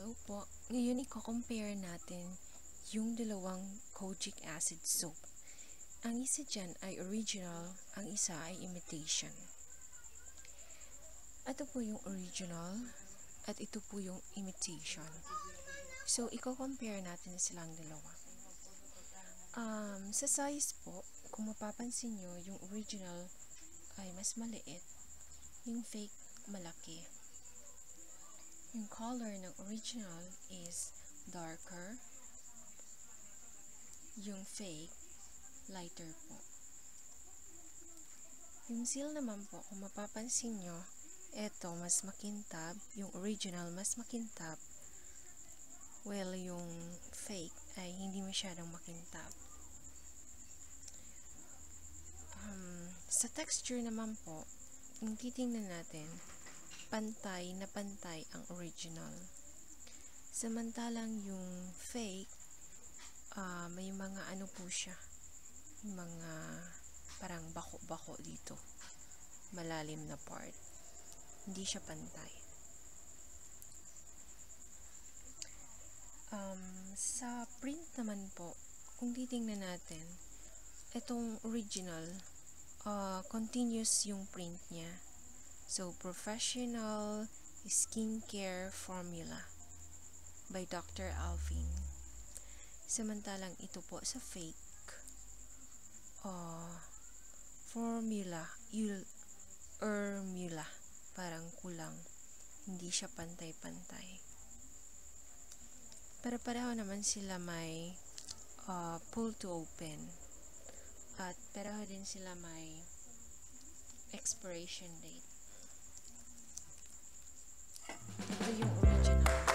Hello po. Ngayon i-compare natin yung dalawang kojic acid soap. Ang isa dyan ay original, ang isa ay imitation. Ito po yung original at ito po yung imitation. So, i-compare natin silang dalawa. Sa size po, kung mapapansin nyo, yung original ay mas maliit, yung fake malaki. Yung color ng original is darker. Yung fake, lighter po. Yung seal naman po, kung mapapansin nyo, eto mas makintab. Yung original mas makintab. Well, yung fake ay hindi masyadong makintab. Sa texture naman po, kung titingnan natin, pantay na pantay ang original. Samantalang yung fake, may mga ano po siya, mga parang bako-bako dito, malalim na part. Hindi siya pantay. Sa print naman po, kung titingnan natin, itong original, continuous yung print niya. So, Professional Skincare Formula by Dr. Alvin. Samantalang ito po sa fake, Formula, Urmula, parang kulang. Hindi siya pantay-pantay. Para-pareho naman sila may pull to open. At pareho din sila may expiration date. Ito yung original.